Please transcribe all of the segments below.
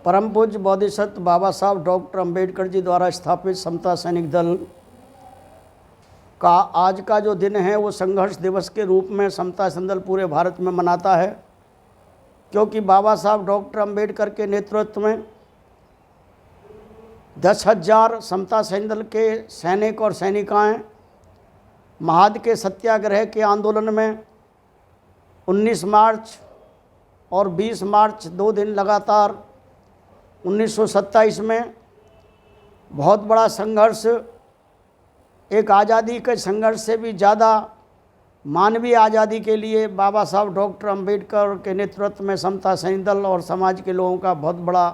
परम पूज्य बोधिसत्व बाबा साहब डॉक्टर अंबेडकर जी द्वारा स्थापित समता सैनिक दल का आज का जो दिन है वो संघर्ष दिवस के रूप में समता सैनिक दल पूरे भारत में मनाता है, क्योंकि बाबा साहब डॉक्टर अंबेडकर के नेतृत्व में 10,000 समता सैनिक दल के सैनिक और सैनिकाएं महाद के सत्याग्रह के आंदोलन में 19 मार्च और 20 मार्च 2 दिन लगातार 1927 में बहुत बड़ा संघर्ष, एक आज़ादी के संघर्ष से भी ज़्यादा मानवीय आज़ादी के लिए बाबा साहब डॉक्टर अंबेडकर के नेतृत्व में समता सैनिक दल और समाज के लोगों का बहुत बड़ा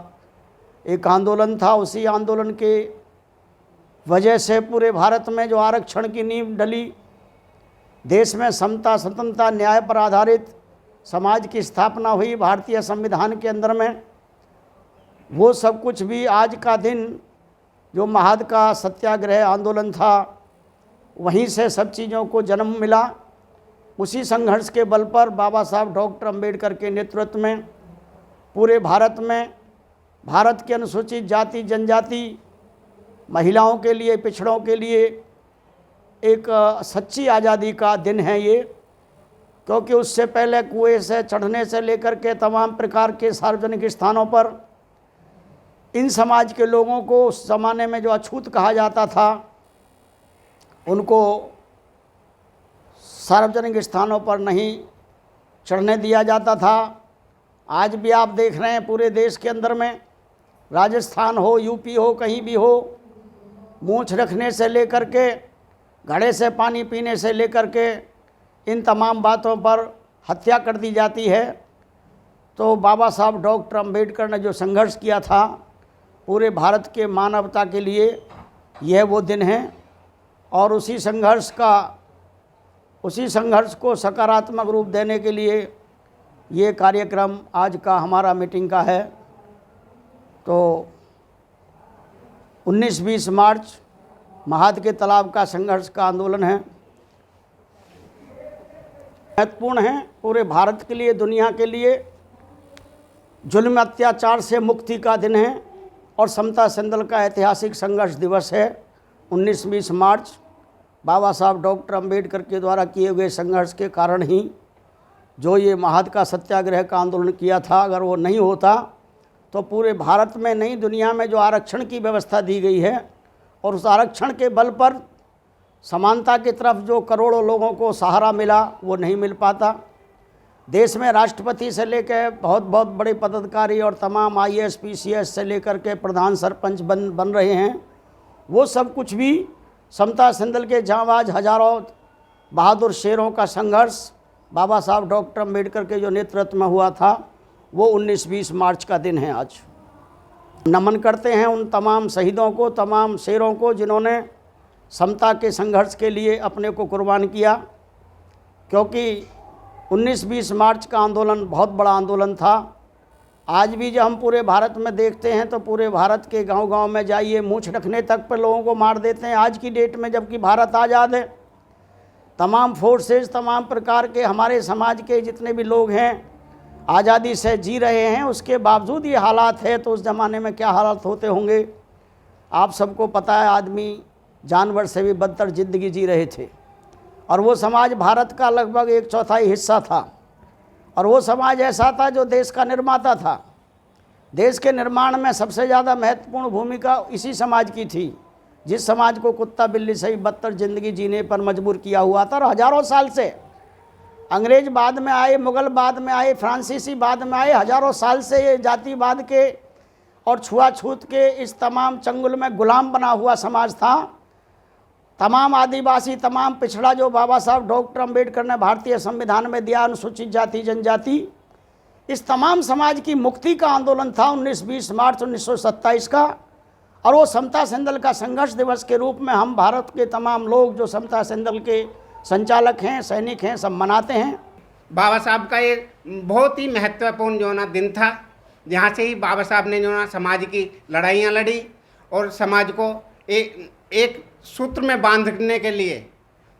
एक आंदोलन था। उसी आंदोलन के वजह से पूरे भारत में जो आरक्षण की नींव डली, देश में समता स्वतंत्रता न्याय पर आधारित समाज की स्थापना हुई भारतीय संविधान के अंदर में, वो सब कुछ भी आज का दिन जो महाद का सत्याग्रह आंदोलन था, वहीं से सब चीज़ों को जन्म मिला। उसी संघर्ष के बल पर बाबा साहब डॉक्टर अंबेडकर के नेतृत्व में पूरे भारत में भारत के अनुसूचित जाति जनजाति महिलाओं के लिए, पिछड़ों के लिए एक सच्ची आज़ादी का दिन है ये, क्योंकि उससे पहले कुएं से चढ़ने से लेकर के तमाम प्रकार के सार्वजनिक स्थानों पर इन समाज के लोगों को उस ज़माने में जो अछूत कहा जाता था, उनको सार्वजनिक स्थानों पर नहीं चढ़ने दिया जाता था। आज भी आप देख रहे हैं पूरे देश के अंदर में, राजस्थान हो, यूपी हो, कहीं भी हो, मूंछ रखने से लेकर के घड़े से पानी पीने से लेकर के इन तमाम बातों पर हत्या कर दी जाती है। तो बाबा साहब डॉक्टर अंबेडकर ने जो संघर्ष किया था पूरे भारत के मानवता के लिए, यह वो दिन है। और उसी संघर्ष को सकारात्मक रूप देने के लिए ये कार्यक्रम आज का हमारा मीटिंग का है। तो 19-20 मार्च महाद के तालाब का संघर्ष का आंदोलन है, महत्वपूर्ण है पूरे भारत के लिए, दुनिया के लिए। जुल्म अत्याचार से मुक्ति का दिन है और समता सैनिक दल का ऐतिहासिक संघर्ष दिवस है 19-20 मार्च। बाबा साहब डॉक्टर अंबेडकर के द्वारा किए हुए संघर्ष के कारण ही जो ये महाद का सत्याग्रह का आंदोलन किया था, अगर वो नहीं होता तो पूरे भारत में नहीं, दुनिया में जो आरक्षण की व्यवस्था दी गई है और उस आरक्षण के बल पर समानता की तरफ जो करोड़ों लोगों को सहारा मिला, वो नहीं मिल पाता। देश में राष्ट्रपति से लेकर बहुत बड़े पदाधिकारी और तमाम IAS PCS से लेकर के प्रधान सरपंच बन रहे हैं, वो सब कुछ भी समता सैनिक दल के जांबाज हजारों बहादुर शेरों का संघर्ष बाबा साहब डॉक्टर अंबेडकर के जो नेतृत्व में हुआ था, वो 19-20 मार्च का दिन है। आज नमन करते हैं उन तमाम शहीदों को, तमाम शेरों को, जिन्होंने समता के संघर्ष के लिए अपने को कुर्बान किया, क्योंकि 19-20 मार्च का आंदोलन बहुत बड़ा आंदोलन था। आज भी जब हम पूरे भारत में देखते हैं तो पूरे भारत के गांव-गांव में जाइए, मूंछ रखने तक पर लोगों को मार देते हैं। आज की डेट में जबकि भारत आज़ाद है, तमाम फोर्सेस, तमाम प्रकार के हमारे समाज के जितने भी लोग हैं आज़ादी से जी रहे हैं, उसके बावजूद ये हालात है। तो उस ज़माने में क्या हालात होते होंगे आप सबको पता है। आदमी जानवर से भी बदतर ज़िंदगी जी रहे थे, और वो समाज भारत का लगभग 1/4 हिस्सा था, और वो समाज ऐसा था जो देश का निर्माता था। देश के निर्माण में सबसे ज़्यादा महत्वपूर्ण भूमिका इसी समाज की थी, जिस समाज को कुत्ता बिल्ली से भी बदतर ज़िंदगी जीने पर मजबूर किया हुआ था। और हज़ारों साल से अंग्रेज बाद में आए, मुग़ल बाद में आए, फ्रांसीसी बाद में आए, हज़ारों साल से ये जातिवाद के और छुआछूत के इस तमाम चंगुल में गुलाम बना हुआ समाज था। तमाम आदिवासी, तमाम पिछड़ा जो बाबा साहब डॉक्टर अंबेडकर ने भारतीय संविधान में दिया, अनुसूचित जाति जनजाति, इस तमाम समाज की मुक्ति का आंदोलन था 19-20 मार्च 1927 का। और वो समता सैनिक दल का संघर्ष दिवस के रूप में हम भारत के तमाम लोग जो समता सैनिक दल के संचालक हैं, सैनिक हैं, सब मनाते हैं। बाबा साहब का ये बहुत ही महत्वपूर्ण जो ना दिन था, जहाँ से ही बाबा साहब ने जो ना समाज की लड़ाइयाँ लड़ी और समाज को एक सूत्र में बांधने के लिए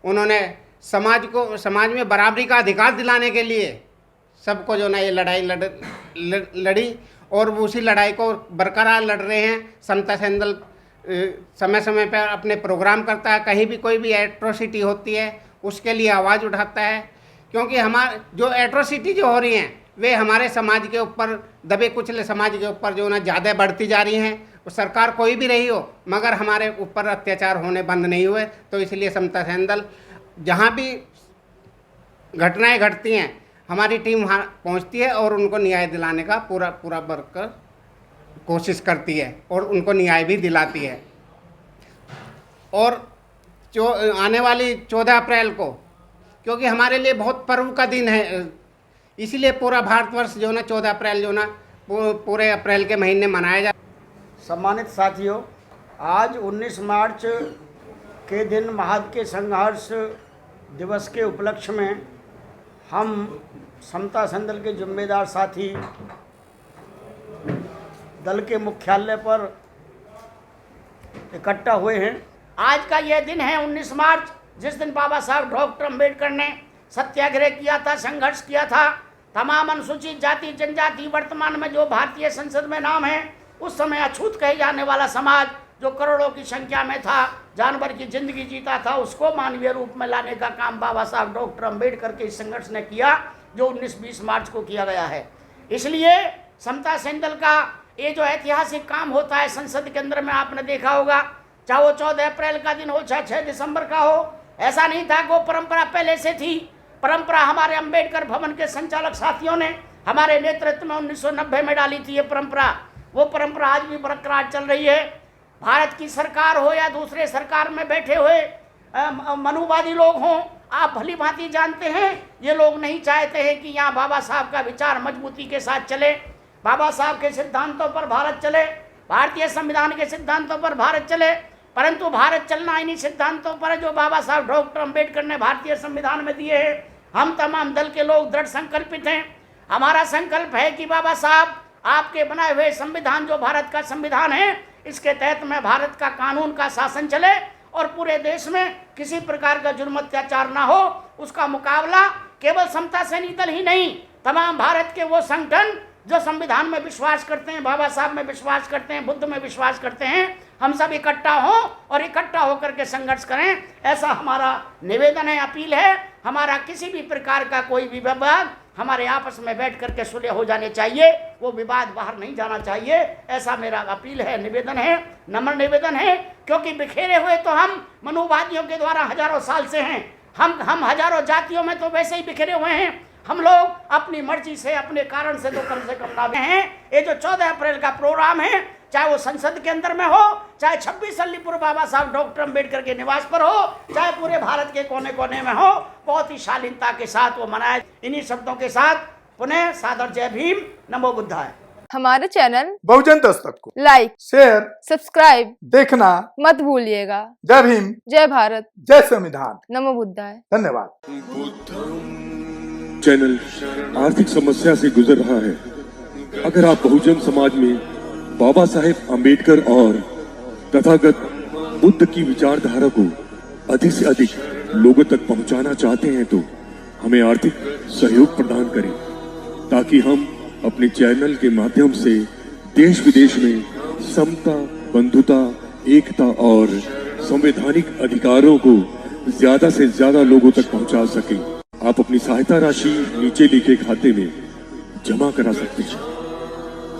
उन्होंने समाज में बराबरी का अधिकार दिलाने के लिए सबको जो ना ये लड़ाई लड़ी। और वो उसी लड़ाई को बरकरार लड़ रहे हैं। समता सैंदल समय समय पर अपने प्रोग्राम करता है, कहीं भी कोई भी एट्रोसिटी होती है उसके लिए आवाज़ उठाता है, क्योंकि हमारे जो एट्रोसिटी जो हो रही हैं वे हमारे समाज के ऊपर, दबे कुचले समाज के ऊपर जो ना ज़्यादा बढ़ती जा रही हैं। वो सरकार कोई भी रही हो मगर हमारे ऊपर अत्याचार होने बंद नहीं हुए। तो इसलिए समता सैंदल जहाँ भी घटनाएं घटती हैं हमारी टीम वहाँ पहुँचती है और उनको न्याय दिलाने का पूरा बढ़कर कोशिश करती है और उनको न्याय भी दिलाती है। और जो आने वाली 14 अप्रैल को, क्योंकि हमारे लिए बहुत पर्व का दिन है, इसीलिए पूरा भारतवर्ष जो ना 14 अप्रैल जो ना पूरे अप्रैल के महीने मनाया जाए। सम्मानित साथियों, आज 19 मार्च के दिन महाद के संघर्ष दिवस के उपलक्ष्य में हम समता सैंदल के जिम्मेदार साथी दल के मुख्यालय पर इकट्ठा हुए हैं। आज का यह दिन है 19 मार्च, जिस दिन बाबा साहब डॉक्टर अम्बेडकर ने सत्याग्रह किया था, संघर्ष किया था। तमाम अनुसूचित जाति जनजाति, वर्तमान में जो भारतीय संसद में नाम है, उस समय अछूत कहे जाने वाला समाज जो करोड़ों की संख्या में था, जानवर की जिंदगी जीता था, उसको मानवीय रूप में लाने का काम बाबा साहब डॉक्टर अम्बेडकर के इस संघर्ष ने किया, जो 19-20 मार्च को किया गया है। इसलिए समता सैंदल का ये जो ऐतिहासिक काम होता है संसद के अंदर में, आपने देखा होगा, चाहे वो 14 अप्रैल का दिन हो, चाहे 6 दिसंबर का हो, ऐसा नहीं था कि वो परंपरा पहले से थी। परंपरा हमारे अम्बेडकर भवन के संचालक साथियों ने हमारे नेतृत्व में 1990 में डाली थी। ये परंपरा, वो परंपरा आज भी बरकरार चल रही है। भारत की सरकार हो या दूसरे सरकार में बैठे हुए मनुवादी लोग हों, आप भली भांति जानते हैं ये लोग नहीं चाहते हैं कि यहाँ बाबा साहब का विचार मजबूती के साथ चले, बाबा साहब के सिद्धांतों पर भारत चले, भारतीय संविधान के सिद्धांतों पर भारत चले। परंतु भारत चलना इन्हीं सिद्धांतों पर जो बाबा साहब डॉक्टर अम्बेडकर ने भारतीय संविधान में दिए हैं। हम तमाम दल के लोग दृढ़ संकल्पित हैं। हमारा संकल्प है कि बाबा साहब आपके बनाए हुए संविधान, जो भारत का संविधान है, इसके तहत में भारत का कानून का शासन चले और पूरे देश में किसी प्रकार का जुर्म अत्याचार ना हो। उसका मुकाबला केवल समता सैनी दल ही नहीं, तमाम भारत के वो संगठन जो संविधान में विश्वास करते हैं, बाबा साहब में विश्वास करते हैं, बुद्ध में विश्वास करते हैं, हम सब इकट्ठा हों और इकट्ठा होकर के संघर्ष करें, ऐसा हमारा निवेदन है, अपील है। हमारा किसी भी प्रकार का कोई भी विवाद हमारे आपस में बैठ करके सुलह हो जाने चाहिए, वो विवाद बाहर नहीं जाना चाहिए, ऐसा मेरा अपील है, निवेदन है, नम्र निवेदन है। क्योंकि बिखेरे हुए तो हम मनुवादियों के द्वारा हजारों साल से हैं। हम हजारों जातियों में तो वैसे ही बिखरे हुए हैं। हम लोग अपनी मर्जी से, अपने कारण से तो कम ना हैं। ये जो 14 अप्रैल का प्रोग्राम है, चाहे वो संसद के अंदर में हो, चाहे 26 अलीपुर बाबा साहब डॉक्टर अम्बेडकर के निवास पर हो, चाहे पूरे भारत के कोने कोने में हो, बहुत ही शालीनता के साथ वो मनाए। इन्हीं शब्दों के साथ पुनः सादर जय भीम, नमो बुद्धाय। हमारे चैनल बहुजन दस्तक को लाइक, शेयर, सब्सक्राइब देखना मत भूलिएगा। जय भीम, जय भारत, जय संविधान, नमो बुद्धाय। धन्यवाद। चैनल आर्थिक समस्या से गुजर रहा है। अगर आप बहुजन समाज में बाबा साहेब अम्बेडकर और तथागत बुद्ध की विचारधारा को अधिक से अधिक लोगों तक पहुंचाना चाहते हैं तो हमें आर्थिक सहयोग प्रदान करें, ताकि हम अपने चैनल के माध्यम से देश विदेश में समता, बंधुता, एकता और संवैधानिक अधिकारों को ज्यादा से ज्यादा लोगों तक पहुंचा सकें। आप अपनी सहायता राशि नीचे लिखे खाते में जमा करा सकते हैं।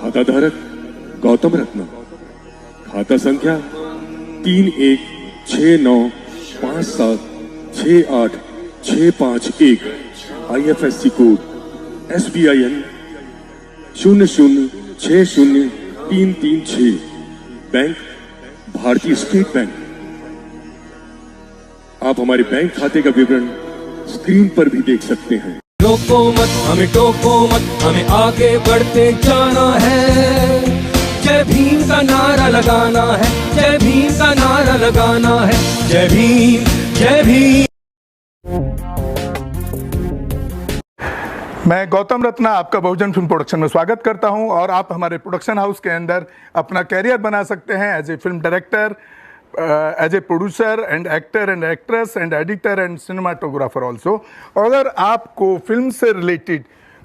खाता धारक गौतम रत्न, खाता संख्या 316957686551, IFSC कोड SBIN 0060336, बैंक भारतीय स्टेट बैंक। आप हमारे बैंक खाते का विवरण स्क्रीन पर भी देख सकते हैं। रोको मत, हमें टोको मत, हमें आगे बढ़ते जाना है। जय भीम का नारा लगाना है, जय भीम का नारा लगाना है। जय भीम, जय भीम। मैं गौतम रत्ना आपका बहुजन फिल्म प्रोडक्शन में स्वागत करता हूं और आप हमारे प्रोडक्शन हाउस के अंदर अपना कैरियर बना सकते हैं as a film director, as a producer and actor and actress and editor and cinematographer also. अगर आपको फिल्म से रिलेटेड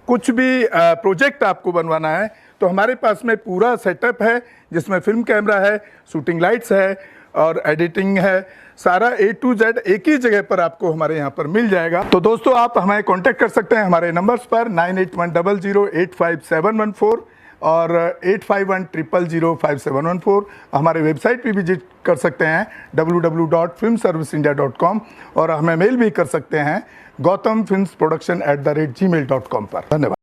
कुछ भी प्रोजेक्ट आपको बनवाना है तो हमारे पास में पूरा सेटअप है जिसमें फिल्म कैमरा है, शूटिंग लाइट्स है और एडिटिंग है। सारा A to Z एक ही जगह पर आपको हमारे यहाँ पर मिल जाएगा। तो दोस्तों आप हमें कांटेक्ट कर सकते हैं हमारे नंबर्स पर 9810085714 और 8510005714। हमारे वेबसाइट पे विजिट कर सकते हैं www.filmserviceindia.com और हमें मेल भी कर सकते हैं gautamfilmsproduction@gmail.com पर। धन्यवाद।